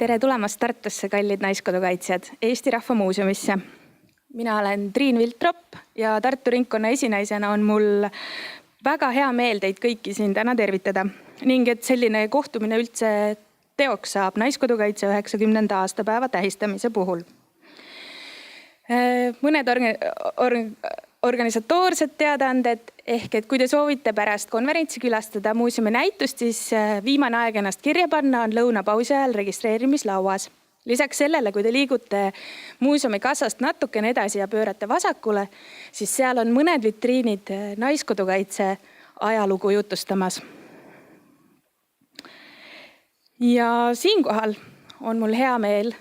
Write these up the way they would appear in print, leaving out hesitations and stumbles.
Tere tulemast Tartusse, kallid naiskodukaitsjad, Eesti Rahva Muuseumisse. Mina olen Triin Viltrop ja Tartu ringkonna esinaisena on mul väga hea meel teid kõiki siin täna tervitada ning et selline kohtumine üldse teoks saab naiskodukaitse 90. aastapäeva tähistamise puhul. Mõned organisatoorsed teadaanded ehk et kui te soovite pärast konverentsi külastada muuseumi näitust, siis viimane aeg ennast kirja panna on lõunapausi ajal registreerimislauas. Lisaks sellele, kui te liigute muuseumi kassast natukene edasi ja pöörate vasakule, siis seal on mõned vitriinid naiskodukaitse ajalugu jutustamas. Ja siinkohal on mul hea meel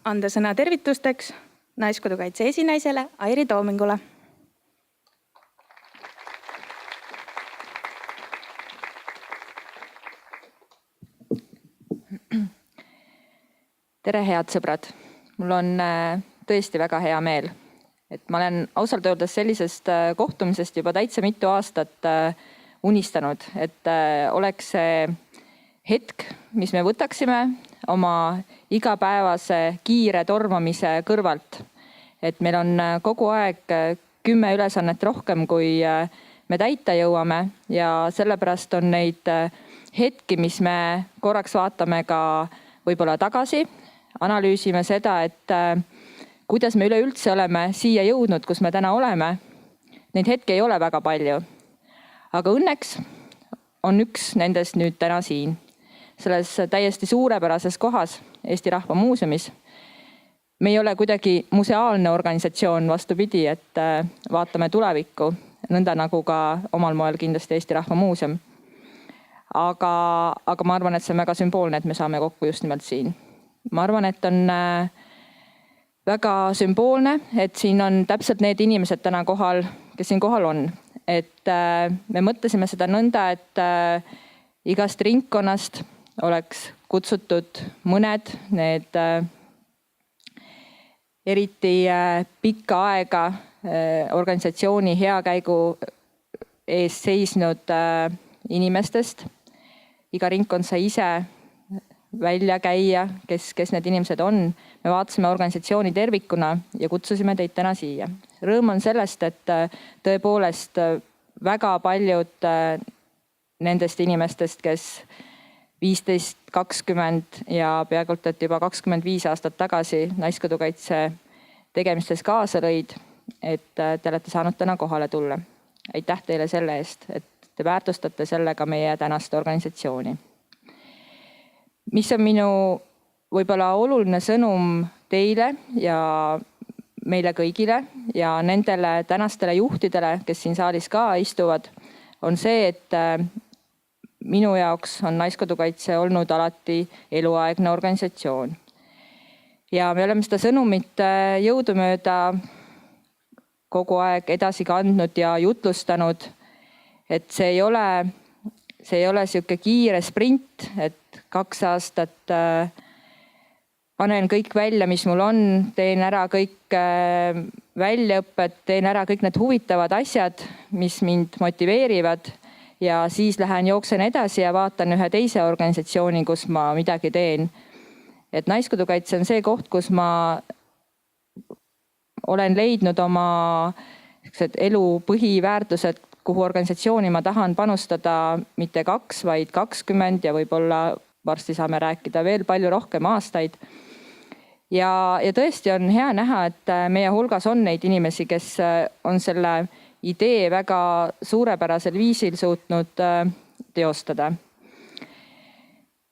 anda sõna tervitusteks naiskodukaitse esinaisele Airi Toomingule. Tere, head sõbrad! Mul on tõesti väga hea meel. Ma olen ausalt öeldes sellisest kohtumisest juba täitsa mitu aastat unistanud, et oleks see hetk, mis me võtaksime oma igapäevase kiire tormamise kõrvalt. Et meil on kogu aeg 10 ülesannet rohkem, kui me täita jõuame ja sellepärast on neid hetki, mis me korraks vaatame ka võib-olla tagasi, analüüsime seda, et kuidas me üleüldse oleme siia jõudnud, kus me täna oleme. Neid hetki ei ole väga palju. Aga õnneks on üks nendest nüüd täna siin. Selles täiesti suurepärases kohas Eesti Rahva Muuseumis. Me ei ole kuidagi museaalne organisatsioon, vastupidi, et vaatame tulevikku, nõnda nagu ka omal moel kindlasti Eesti Rahva Muuseum. Aga ma arvan, et see on väga sümboolne, et me saame kokku just nimelt siin. Ma arvan, et on väga sümboolne, et siin on täpselt need inimesed täna kohal, kes siin kohal on. Et me mõtlesime seda nõnda, et igast ringkonnast oleks kutsutud mõned need eriti pikka aega organisatsiooni heakäigu ees seisnud inimestest. Iga ringkond sai ise välja käia, kes need inimesed on. Me vaatasime organisatsiooni tervikuna ja kutsusime teid täna siia. Rõõm on sellest, et tõepoolest väga paljud nendest inimestest, kes 15, 20 ja peaaegu juba 25 aastat tagasi naiskodukaitse tegemistes kaasa lõid, et te olete saanud täna kohale tulla. Aitäh teile selle eest, et te väärtustate sellega meie tänast organisatsiooni. Mis on minu võib-olla oluline sõnum teile ja meile kõigile ja nendele tänastele juhtidele, kes siin saalis ka istuvad, on see, et minu jaoks on naiskodukaitse olnud alati eluaegne organisatsioon. Ja me oleme seda sõnumit jõudumööda kogu aeg edasi kandnud ja jutlustanud, et see ei ole siuke kiire sprint, et 2 aastat panen kõik välja, mis mul on, teen ära kõik väljaõpped, teen ära kõik need huvitavad asjad, mis mind motiveerivad ja siis lähen jooksen edasi ja vaatan ühe teise organisatsiooni, kus ma midagi teen. Et naiskodukaitse on see koht, kus ma olen leidnud oma elu põhiväärtused, kuhu organisatsiooni ma tahan panustada mitte 2, vaid 20 ja võib-olla varsti saame rääkida veel palju rohkem aastaid. Ja tõesti on hea näha, et meie hulgas on neid inimesi, kes on selle idee väga suurepärasel viisil suutnud teostada.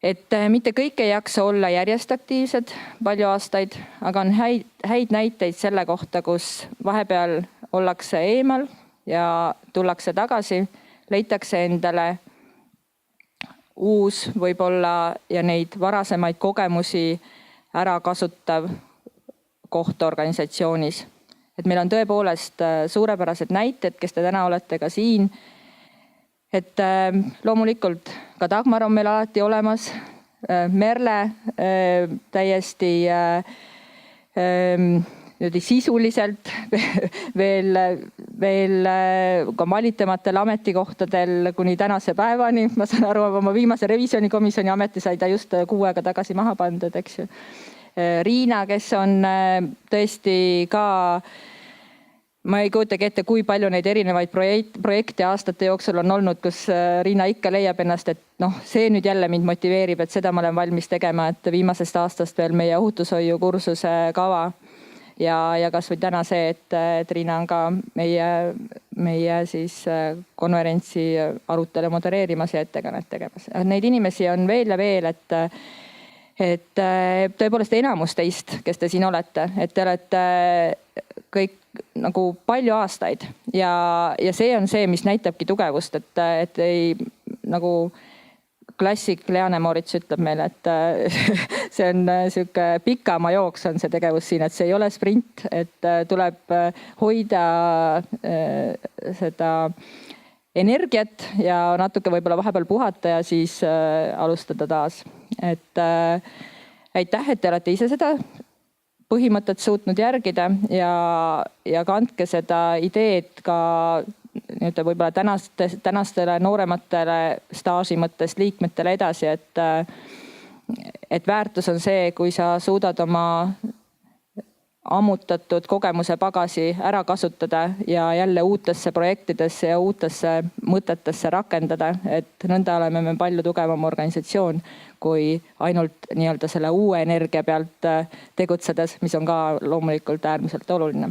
Et mitte kõik ei jaksa olla järjest aktiivsed palju aastaid, aga on häid näiteid selle kohta, kus vahepeal ollakse eemal ja tullakse tagasi, leitakse endale uus võib-olla ja neid varasemaid kogemusi ära kasutav koht organisatsioonis. Et meil on tõepoolest suurepärased näited, kes te täna olete ka siin. Et loomulikult ka Dagmar on meil alati olemas, Merle täiesti sisuliselt veel ka valitamatel ametikohtadel kuni tänase päevani. Ma saan aru, oma viimase revisjonikomisjoni ameti sai ta just 6 aega tagasi maha pandud, eks ju. Riina, kes on tõesti ka, ma ei kujutagi ette, kui palju neid erinevaid projekte aastate jooksul on olnud, kus Riina ikka leiab ennast, et see nüüd jälle mind motiveerib, et seda ma olen valmis tegema, et viimasest aastast veel meie ohutushoiu kursuse kava. Ja kas või täna see, et Riina on ka meie siis konverentsi arutelu modereerimas ja ettekannet tegemas. Neid inimesi on veel ja veel, et tõepoolest enamus teist, kes te siin olete, et te olete kõik nagu palju aastaid ja see on see, mis näitabki tugevust, et ei nagu klassik Leane Moorits ütleb meile, et see on sihuke pikama jooks on see tegevus siin, et see ei ole sprint, et tuleb hoida seda energiat ja natuke võib-olla vahepeal puhata ja siis alustada taas. Et aitäh, et te olete ise seda põhimõtet suutnud järgida ja kandke seda ideed ka võib-olla tänastele noorematele staaži mõttes liikmetele edasi, et väärtus on see, kui sa suudad oma ammutatud kogemuse pagasi ära kasutada ja jälle uutesse projektidesse ja uutesse mõtetesse rakendada, et nõnda oleme me palju tugevam organisatsioon kui ainult nii-öelda selle uue energia pealt tegutsedes, mis on ka loomulikult äärmiselt oluline.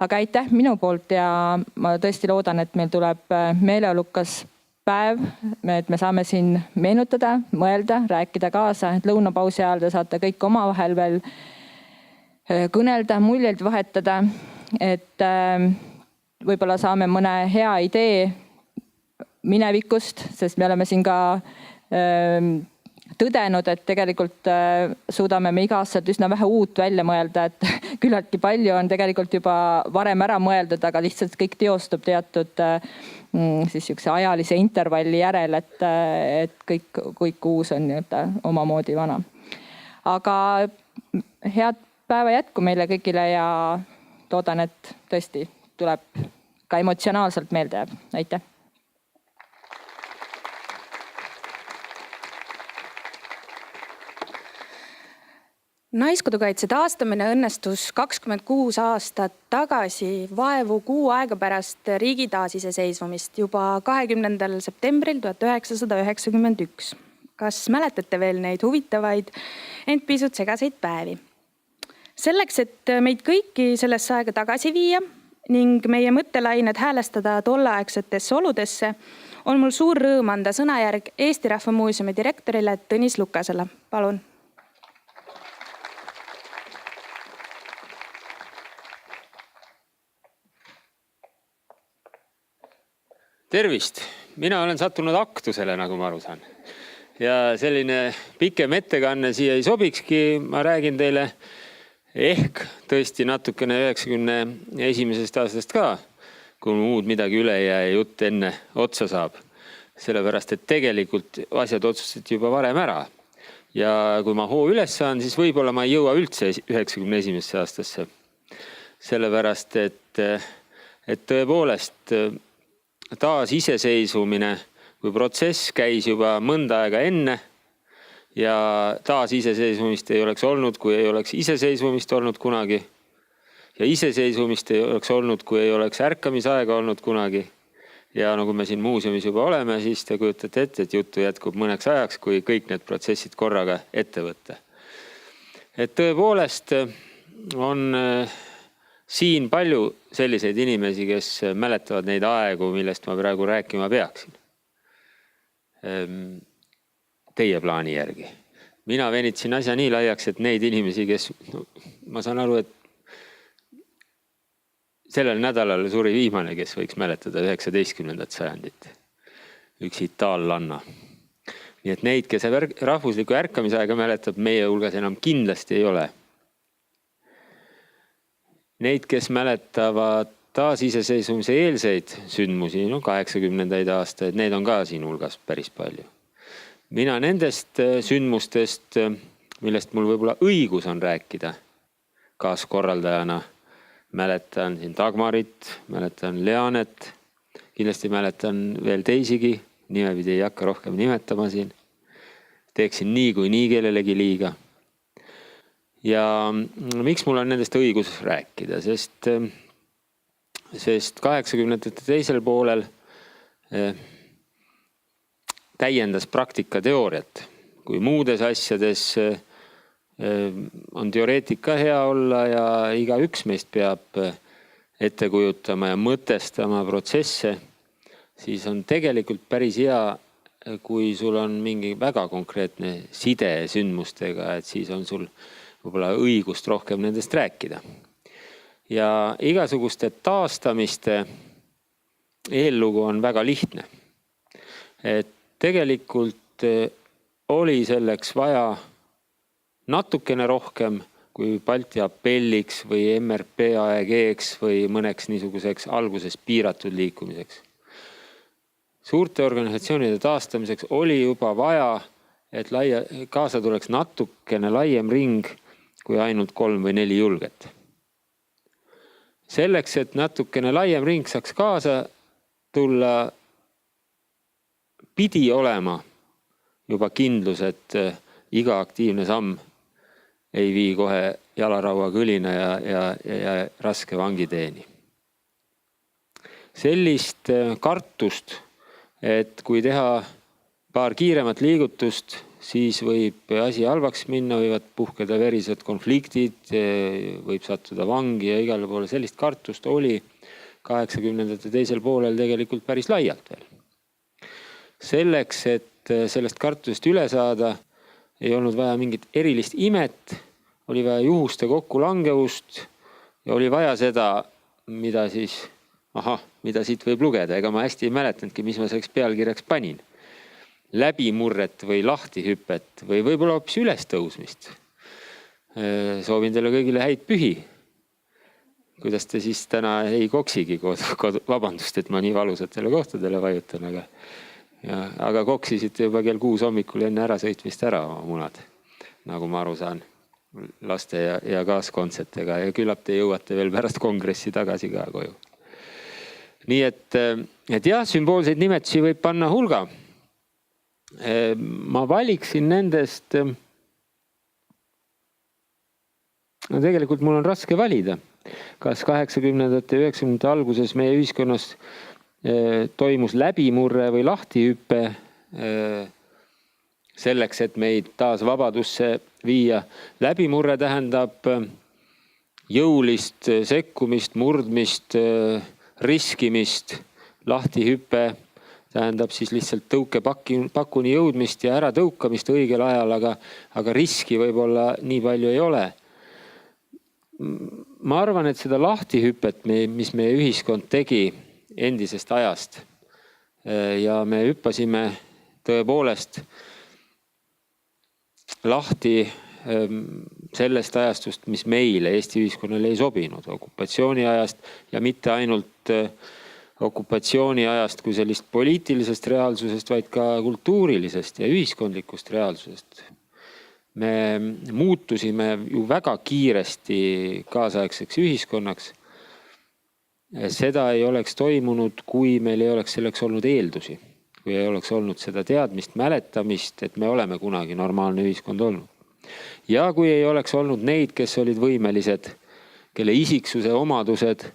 Aga aitäh minu poolt ja ma tõesti loodan, et meil tuleb meeleolukas päev, et me saame siin meenutada, mõelda, rääkida kaasa, et lõunapausi ajal te saate kõik omavahel veel kõnelda, muljeid vahetada, et võib-olla saame mõne hea idee minevikust, sest me oleme siin ka tõdenud, et tegelikult suudame me iga-aastaselt üsna vähe uut välja mõelda, et küllaltki palju on tegelikult juba varem ära mõeldud, aga lihtsalt kõik teostub teatud siis üks ajalise intervalli järel, et kõik uus on omamoodi vana. Aga head päeva jätku meile kõigile ja loodan, et tõesti tuleb ka emotsionaalselt meelde jääb. Aitäh! Naiskodukaitse taastamine õnnestus 26 aastat tagasi vaevu 6 aega pärast riigi taasiseseisvumist juba 20. septembril 1991. Kas mäletate veel neid huvitavaid, ent pisut segaseid päevi? Selleks, et meid kõiki sellesse aega tagasi viia ning meie mõttelained häälestada tolleaegsetesse oludesse, on mul suur rõõm anda sõnajärg Eesti Rahva Muuseumi direktorile Tõnis Lukasele. Palun! Tervist! Mina olen sattunud aktusele, nagu ma aru saan. Ja selline pikem ettekanne siia ei sobikski. Ma räägin teile ehk tõesti natukene 91. aastast ka, kui muud midagi üle ja jutt enne otsa saab. Sellepärast, et tegelikult asjad otsustati juba varem ära. Ja kui ma hoo üles saan, siis võib-olla ma ei jõua üldse 91. aastasse. Sellepärast, et tõepoolest taas iseseisvumine, kui protsess käis juba mõnda aega enne ja taas iseseisvumist ei oleks olnud, kui ei oleks iseseisvumist olnud kunagi. Ja iseseisvumist ei oleks olnud, kui ei oleks ärkamisaega olnud kunagi. Ja nagu me siin muuseumis juba oleme, siis te kujutate ette, et juttu jätkub mõneks ajaks, kui kõik need protsessid korraga ette võtta. Et tõepoolest on siin palju selliseid inimesi, kes mäletavad neid aegu, millest ma praegu rääkima peaksin. Teie plaani järgi. Mina venitsin asja nii laiaks, et neid inimesi, kes, ma saan aru, et sellel nädalal suri viimane, kes võiks mäletada 19. sajandit. Üks itaallanna. Nii et neid, kes rahvusliku ärkamisaega mäletab, meie hulgas enam kindlasti ei ole. Neid, kes mäletavad taasiseseisvumise eelseid sündmusi, 80. aastaid, need on ka siin hulgas päris palju. Mina nendest sündmustest, millest mul võib-olla õigus on rääkida, kaaskorraldajana mäletan siin Dagmarit, mäletan Leanet, kindlasti mäletan veel teisigi, nimepidi ei hakka rohkem nimetama siin. Teeksin nii kellelegi liiga. Ja miks mul on nendest õigus rääkida, sest 80-ndate teisel poolel täiendas praktika teooriat. Kui muudes asjades on teoreetika hea olla ja igaüks meist peab ette kujutama ja mõtestama protsesse, siis on tegelikult päris hea, kui sul on mingi väga konkreetne side sündmustega, et siis on sul võib-olla õigust rohkem nendest rääkida. Ja igasuguste taastamiste eellugu on väga lihtne. Et tegelikult oli selleks vaja natukene rohkem kui Balti appelliks või MRP AEG-ks või mõneks niisuguseks alguses piiratud liikumiseks. Suurte organisatsioonide taastamiseks oli juba vaja, et kaasa tuleks natukene laiem ring kui ainult 3 või 4 julget. Selleks, et natukene laiem ring saaks kaasa tulla, pidi olema juba kindlus, et iga aktiivne samm ei vii kohe jalaraua kõlina ja raske vangiteeni. Sellist kartust, et kui teha paar kiiremat liigutust, siis võib asi halvaks minna, võivad puhkeda verised konfliktid, võib sattuda vangi ja igale poole. Sellist kartust oli 80-ndate teisel poolel tegelikult päris laialt veel. Selleks, et sellest kartusest üle saada, ei olnud vaja mingit erilist imet, oli vaja juhuste kokkulangevust ja oli vaja seda, mida siit võib lugeda. Ega ma hästi ei mäletanudki, mis ma selleks pealkirjaks panin. Läbimurret või lahtihüpet või võib-olla hoopis ülestõusmist. Soovin teile kõigile häid pühi. Kuidas te siis täna ei koksigi vabandust, et ma nii valusatele kohtadele vajutan, aga koksisite juba kell 6 hommikul enne ärasõitmist ära oma munad, nagu ma aru saan, laste ja kaaskontsertega ja küllap te jõuate veel pärast kongressi tagasi ka koju. Nii et jah, sümboolseid nimetusi võib panna hulga. Ma valiksin nendest, tegelikult mul on raske valida, kas 80-ndate ja 90-ndate alguses meie ühiskonnas toimus läbimurre või lahtihüpe selleks, et meid taas vabadusse viia. Läbimurre tähendab jõulist sekkumist, murdmist, riskimist. Lahtihüpe tähendab siis lihtsalt tõukepakuni jõudmist ja ära tõukamist õigel ajal, aga riski võib-olla nii palju ei ole. Ma arvan, et seda lahtihüpet, mis meie ühiskond tegi endisest ajast ja me hüppasime tõepoolest lahti sellest ajastust, mis meile Eesti ühiskonnale ei sobinud, okupatsiooni ajast ja mitte ainult okupatsiooni ajast kui sellist poliitilisest reaalsusest, vaid ka kultuurilisest ja ühiskondlikust reaalsusest. Me muutusime ju väga kiiresti kaasaegseks ühiskonnaks. Seda ei oleks toimunud, kui meil ei oleks selleks olnud eeldusi, kui ei oleks olnud seda teadmist, mäletamist, et me oleme kunagi normaalne ühiskond olnud. Ja kui ei oleks olnud neid, kes olid võimelised, kelle isiksuse omadused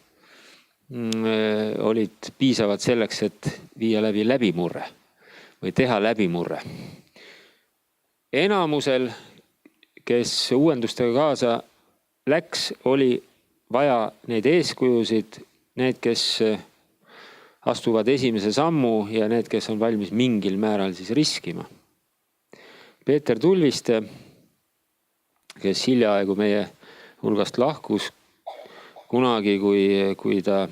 olid piisavad selleks, et viia läbimurre või teha läbimurre. Enamusel, kes uuendustega kaasa läks, oli vaja neid eeskujusid, need, kes astuvad esimese sammu ja need, kes on valmis mingil määral siis riskima. Peeter Tulviste, kes hiljaaegu meie hulgast lahkus kunagi, kui ta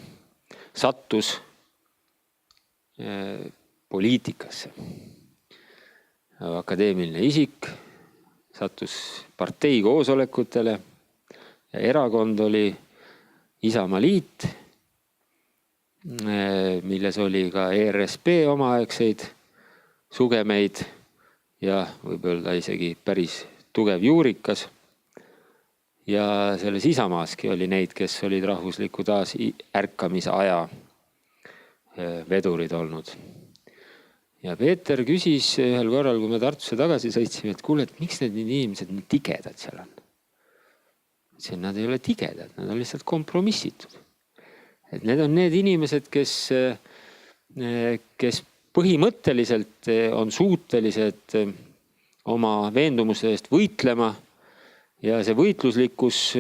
sattus poliitikasse. Akadeemiline isik, sattus partei koosolekutele ja erakond oli Isamaa Liit, milles oli ka ERSP omaaegseid sugemeid ja võib öelda isegi päris tugev juurikas. Ja selles Isamaaski oli neid, kes olid rahvusliku taas ärkamise aja vedurid olnud. Ja Peeter küsis ühel korral, kui me Tartusse tagasi sõitsime, et kuule, et miks need inimesed nii tigedad seal on? Nad ei ole tigedad, nad on lihtsalt kompromissitud. Et need on need inimesed, kes põhimõtteliselt on suutelised oma veendumuse eest võitlema ja see võitluslikkus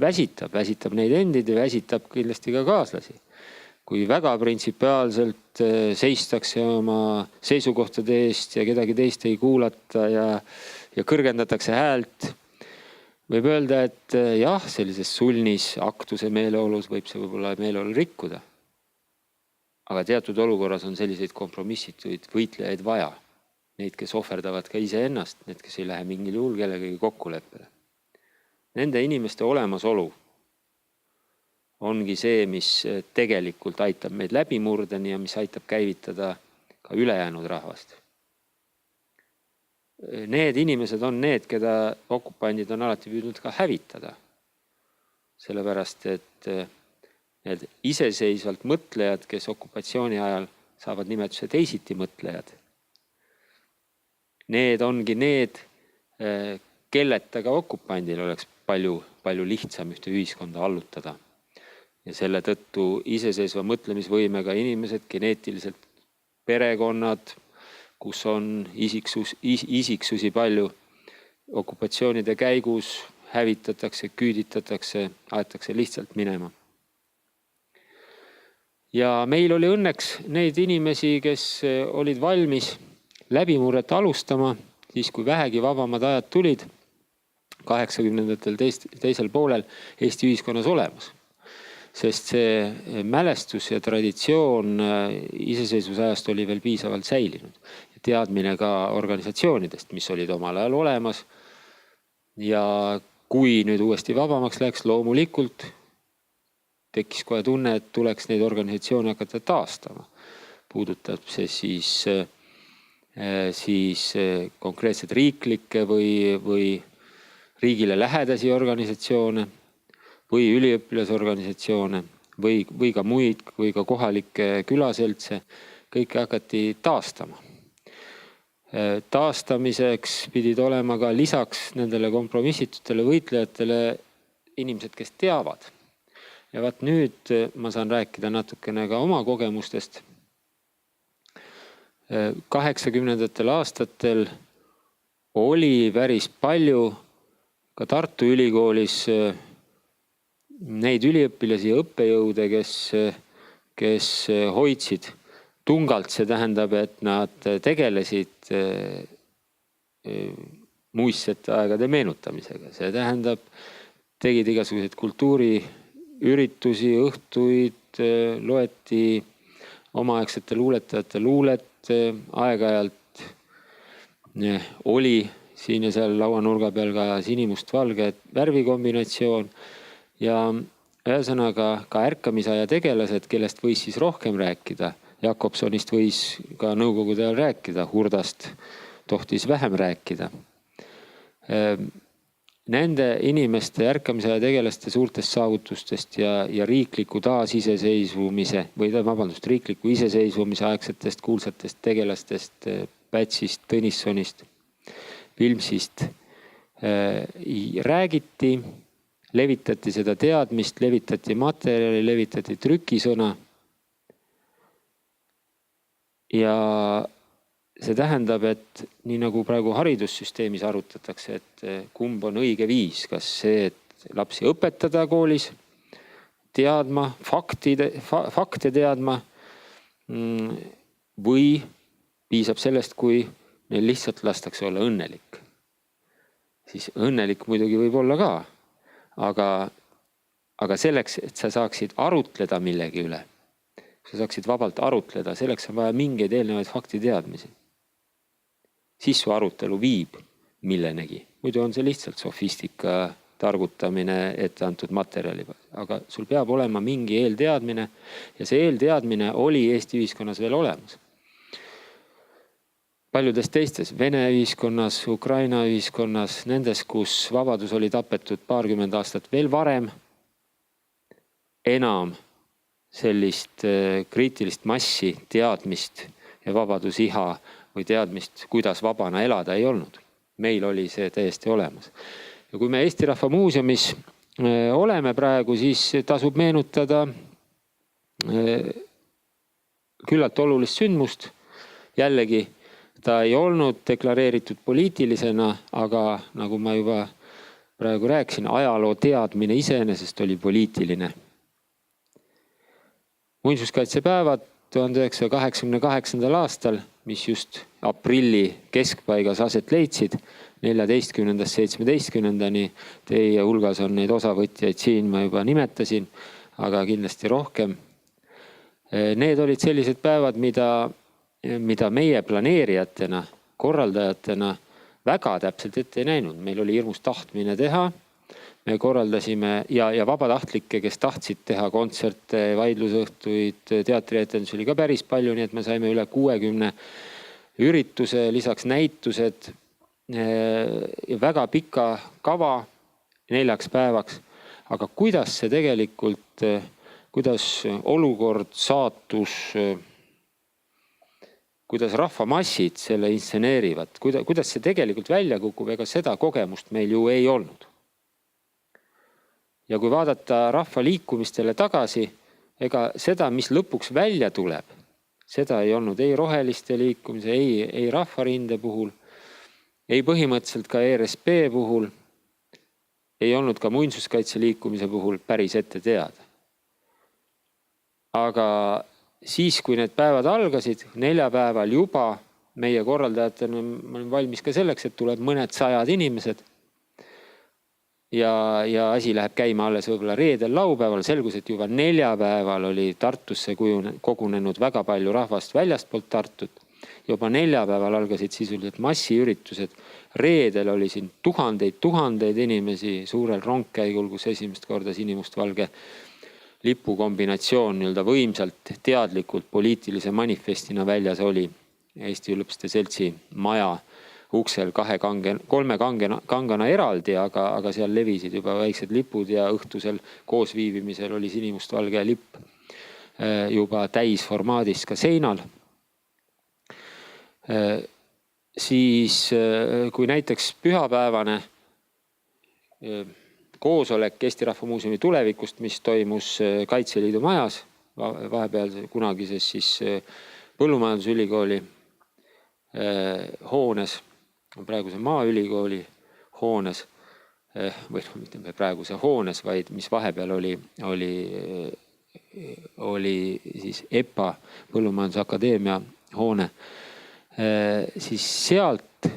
väsitab neid endid ja väsitab kindlasti ka kaaslasi. Kui väga printsipiaalselt seistakse oma seisukohtade eest ja kedagi teist ei kuulata ja kõrgendatakse häält, võib öelda, et jah, sellises sulnis aktuse meeleolus võib see võib-olla meeleolu rikkuda. Aga teatud olukorras on selliseid kompromissituid võitlejaid vaja. Neid, kes ohverdavad ka iseennast, need, kes ei lähe mingil juhul kellegagi kokkuleppele. Nende inimeste olemasolu ongi see, mis tegelikult aitab meid läbi murdeni ja mis aitab käivitada ka ülejäänud rahvast. Need inimesed on need, keda okupandid on alati püüdnud ka hävitada. Sellepärast, et need iseseisvalt mõtlejad, kes okupatsiooni ajal saavad nimetuse teisiti mõtlejad, need ongi need, kelleta ka okupandil oleks palju lihtsam ühte ühiskonda allutada. Ja selle tõttu iseseisva mõtlemisvõimega inimesed, geneetiliselt perekonnad, kus on isiksusi palju, okupatsioonide käigus hävitatakse, küüditatakse, aetakse lihtsalt minema. Ja meil oli õnneks neid inimesi, kes olid valmis läbimurret alustama, siis kui vähegi vabamad ajad tulid, 80ndatel teisel poolel Eesti ühiskonnas olemas. Sest see mälestus ja traditsioon iseseisvuse ajast oli veel piisavalt säilinud. Ja teadmine ka organisatsioonidest, mis olid omal ajal olemas. Ja kui nüüd uuesti vabamaks läks, loomulikult tekkis kohe tunne, et tuleks neid organisatsioone hakata taastama. Puudutab see siis konkreetselt riiklikke või riigile lähedasi organisatsioone või üliõpilasorganisatsioone või ka muid, või ka kohalikke külaseltse, kõike hakati taastama. Taastamiseks pidid olema ka lisaks nendele kompromissitutele võitlejatele inimesed, kes teavad. Ja vaat nüüd ma saan rääkida natukene ka oma kogemustest. 80ndatel aastatel oli päris palju ka Tartu Ülikoolis neid üliõpilasi ja õppejõude, kes hoidsid tungalt, see tähendab, et nad tegelesid muistsete aegade meenutamisega. See tähendab, tegid igasuguseid kultuuriüritusi, õhtuid, loeti omaaegsete luuletajate luulet, aeg-ajalt oli siin ja seal lauanurga peal ka sinimust-valge värvikombinatsioon. Ja ühesõnaga ka ärkamisaja tegelased, kellest võis siis rohkem rääkida. Jakobsonist võis ka nõukogude ajal rääkida, Hurdast tohtis vähem rääkida. Nende inimeste ärkamisaja tegelaste suurtest saavutustest ja riikliku taasiseseisvumise riikliku iseseisvumise aegsetest kuulsatest tegelastest Pätsist, Tõnissonist, Vilmsist räägiti, levitati seda teadmist, levitati materjali, levitati trükisõna. Ja see tähendab, et nii nagu praegu haridussüsteemis arutatakse, et kumb on õige viis, kas see, et lapsi õpetada koolis, teadma, fakte teadma või piisab sellest, kui neil lihtsalt lastakse olla õnnelik. Siis õnnelik muidugi võib olla ka. Aga selleks, et sa saaksid arutleda millegi üle, sa saaksid vabalt arutleda, selleks on vaja mingeid eelnevaid faktiteadmisi. Siis su arutelu viib millenegi. Muidu on see lihtsalt sofistika targutamine ette antud materjali. Aga sul peab olema mingi eelteadmine ja see eelteadmine oli Eesti ühiskonnas veel olemas. paljudes teistes, Vene ühiskonnas, Ukraina ühiskonnas, nendes, kus vabadus oli tapetud paarkümmend aastat veel varem, enam sellist kriitilist massi, teadmist ja vabadusiha või teadmist, kuidas vabana elada ei olnud. Meil oli see täiesti olemas. Ja kui me Eesti Rahva Muuseumis oleme praegu, siis tasub meenutada küllalt olulist sündmust. Jällegi, ta ei olnud deklareeritud poliitilisena, aga nagu ma juba praegu rääkisin, ajaloo teadmine iseenesest oli poliitiline. Muinsuskaitsepäevad 1988. aastal, mis just aprilli keskpaigas aset leidsid, 14. 17. Teie hulgas on neid osavõtjaid siin, ma juba nimetasin, aga kindlasti rohkem. Need olid sellised päevad, mida meie planeerijatena, korraldajatena väga täpselt ette ei näinud. Meil oli hirmus tahtmine teha. Me korraldasime ja vabatahtlikke, kes tahtsid teha kontserte, vaidlusõhtuid, teatrietendusi oli ka päris palju, nii et me saime üle 60 ürituse, lisaks näitused ja väga pika kava 4 päevaks. Aga kuidas see tegelikult, kuidas olukord, saatus, kuidas rahvamassid selle instseneerivad, kuidas see tegelikult välja kukub, ega seda kogemust meil ju ei olnud. Ja kui vaadata rahva liikumistele tagasi, ega seda, mis lõpuks välja tuleb, seda ei olnud ei roheliste liikumise, ei rahvarinde puhul, ei põhimõtteliselt ka ERSP puhul, ei olnud ka muinsuskaitse liikumise puhul päris ette teada. Aga siis, kui need päevad algasid, 4 päeval juba meie korraldajatena olin valmis ka selleks, et tuleb mõned 100 inimesed. Ja asi läheb käima alles võib-olla reedel, laupäeval. Selgus, et juba 4 päeval oli Tartusse kogunenud väga palju rahvast väljastpoolt Tartut. Juba 4 päeval algasid sisuliselt massiüritused. Reedel oli siin tuhandeid inimesi suurel rongkäigul, kus esimest korda sinimustvalge lipu kombinatsioon nii-öelda võimsalt teadlikult poliitilise manifestina väljas oli. Eesti Üliõpilaste Seltsi maja uksel 3 kangana eraldi, aga seal levisid juba väiksed lipud ja õhtusel koosviibimisel oli sinimustvalge lipp juba täisformaadis ka seinal. Siis kui näiteks pühapäevane koosolek Eesti Rahva Muuseumi tulevikust, mis toimus Kaitseliidu majas, vahepeal kunagises siis Põllumajandusülikooli hoones, praeguse Maaülikooli hoones, või mitte praeguse hoones, vaid mis vahepeal oli siis EPA Põllumajandusakadeemia hoone, siis sealt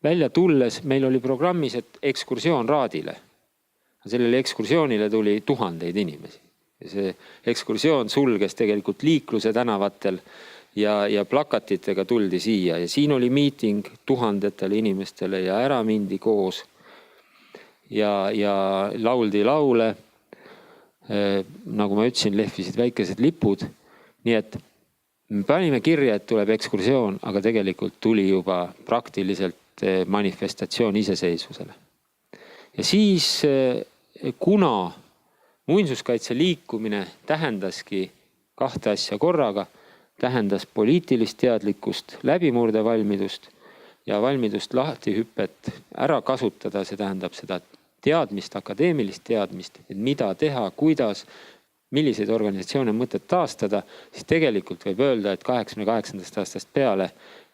välja tulles meil oli programmis, et ekskursioon Raadile. Sellele ekskursioonile tuli tuhandeid inimesi. See ekskursioon sulges tegelikult liikluse tänavatel ja plakatitega tuldi siia ja siin oli miiting tuhandetele inimestele ja ära mindi koos ja lauldi laule. Nagu ma ütlesin, lehvisid väikesed lipud. Nii et me panime kirja, et tuleb ekskursioon, aga tegelikult tuli juba praktiliselt manifestatsioon iseseisvusele. Ja siis, kuna muinsuskaitse liikumine tähendaski 2 asja korraga, tähendas poliitilist teadlikkust, läbimurdevalmidust ja valmidust lahtihüppet ära kasutada, see tähendab seda teadmist, akadeemilist teadmist, et mida teha, kuidas, milliseid organisatsioone mõtet taastada, siis tegelikult võib öelda, et 88. aastast peale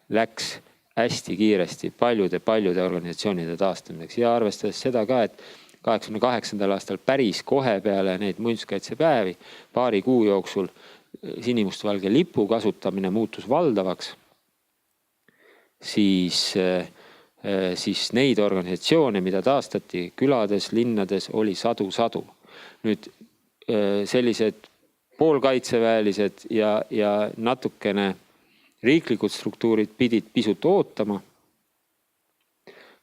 läks hästi kiiresti paljude organisatsioonide taastamiseks ja arvestades seda ka, et 88. aastal päris kohe peale neid muinsuskaitsepäevi paari kuu jooksul sinimustvalge lipu kasutamine muutus valdavaks, siis neid organisatsioone, mida taastati külades, linnades, oli sadu. Nüüd sellised poolkaitseväelised ja natukene riiklikud struktuurid pidid pisut ootama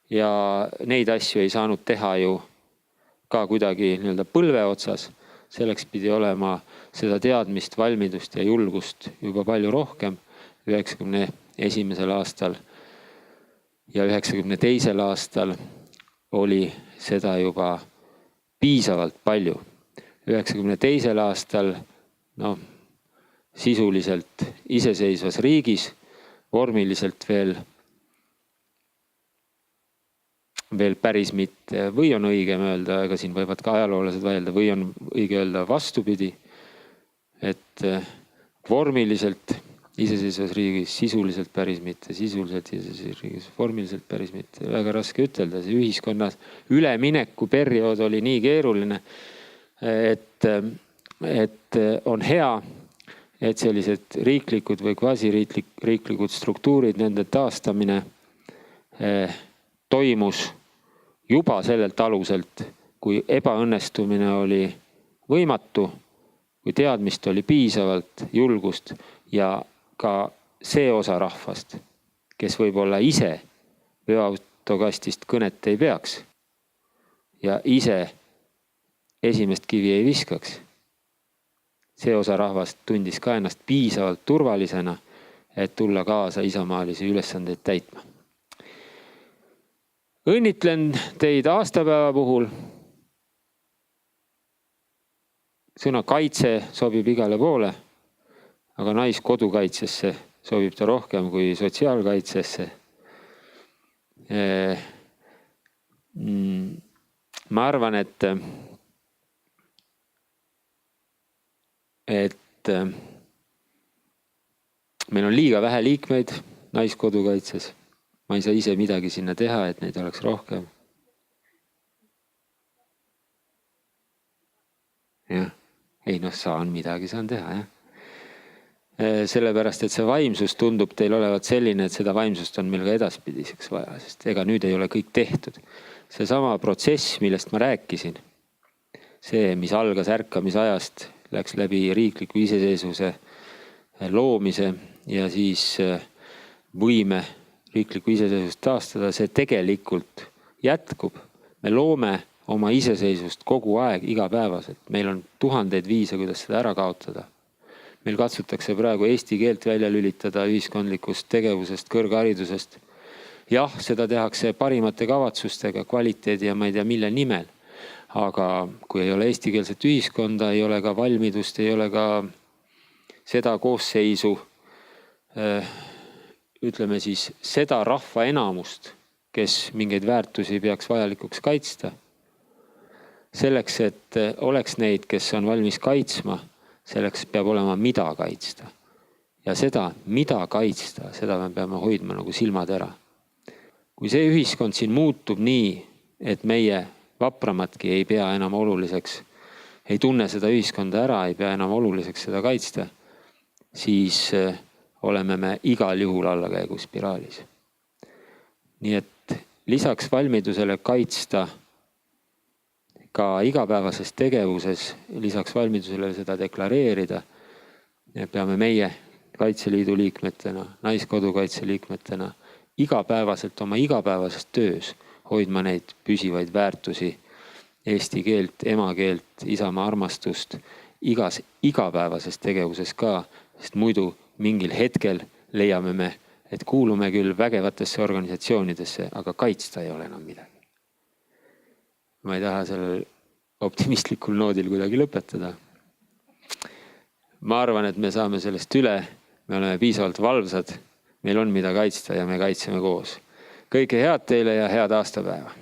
ja neid asju ei saanud teha ju ka kuidagi nii-öelda põlve otsas. Selleks pidi olema seda teadmist, valmidust ja julgust juba palju rohkem. 91. aastal ja 92. aastal oli seda juba piisavalt palju. 92. aastal sisuliselt iseseisvas riigis, vormiliselt veel päris mitte, või on õigem öelda, ega siin võivad ka ajaloolased vaielda, või on õige öelda vastupidi, et vormiliselt iseseisvas riigis, sisuliselt päris mitte, sisuliselt iseseisvas riigis, vormiliselt päris mitte. Väga raske ütelda, see ühiskonnas ülemineku periood oli nii keeruline, et on hea, et sellised riiklikud või kvasiriiklikud struktuurid, nende taastamine toimus juba sellelt aluselt, kui ebaõnnestumine oli võimatu, kui teadmist oli piisavalt, julgust ja ka see osa rahvast, kes võib-olla ise veoautokastist kõnet ei peaks ja ise esimest kivi ei viskaks. See osa rahvast tundis ka ennast piisavalt turvalisena, et tulla kaasa isamaalisi ülesandeid täitma. Õnnitlen teid aastapäeva puhul. Sõna kaitse sobib igale poole, aga naiskodukaitsesse sobib ta rohkem kui sotsiaalkaitsesse. Ma arvan, et meil on liiga vähe liikmeid naiskodukaitses. Ma ei saa ise midagi sinna teha, et neid oleks rohkem. Jah, saan midagi saan teha, jah. Sellepärast, et see vaimsus tundub teil olevat selline, et seda vaimsust on meil ka edaspidiseks vaja, sest ega nüüd ei ole kõik tehtud. Seesama protsess, millest ma rääkisin, see, mis algas ärkamisajast, läks läbi riikliku iseseisvuse loomise ja siis võime riikliku iseseisvust taastada, see tegelikult jätkub. Me loome oma iseseisvust kogu aeg, igapäevaselt. Meil on tuhandeid viise, kuidas seda ära kaotada. Meil katsutakse praegu eesti keelt välja lülitada ühiskondlikust tegevusest, kõrgharidusest. Jah, seda tehakse parimate kavatsustega, kvaliteedi ja ma ei tea mille nimel. Aga kui ei ole eestikeelset ühiskonda, ei ole ka valmidust, ei ole ka seda koosseisu, ütleme siis seda rahva enamust, kes mingeid väärtusi peaks vajalikuks kaitsta. Selleks, et oleks neid, kes on valmis kaitsma, selleks peab olema mida kaitsta. Ja seda, mida kaitsta, seda me peame hoidma nagu silmad ära. Kui see ühiskond siin muutub nii, et meie vapramatki ei pea enam oluliseks, ei tunne seda ühiskonda ära, ei pea enam oluliseks seda kaitsta, siis oleme me igal juhul allakäiguspiraalis. Nii et lisaks valmidusele kaitsta ka igapäevases tegevuses, lisaks valmidusele seda deklareerida, peame meie Kaitseliidu liikmetena, Naiskodukaitse liikmetena igapäevaselt oma igapäevases töös hoidma neid püsivaid väärtusi, eesti keelt, emakeelt, isamaa armastust, igas igapäevases tegevuses ka, sest muidu mingil hetkel leiame me, et kuulume küll vägevatesse organisatsioonidesse, aga kaitsta ei ole enam midagi. Ma ei taha sellel optimistlikul noodil kuidagi lõpetada. Ma arvan, et me saame sellest üle, me oleme piisavalt valvsad, meil on mida kaitsta ja me kaitseme koos. Kõike head teile ja head aastapäeva!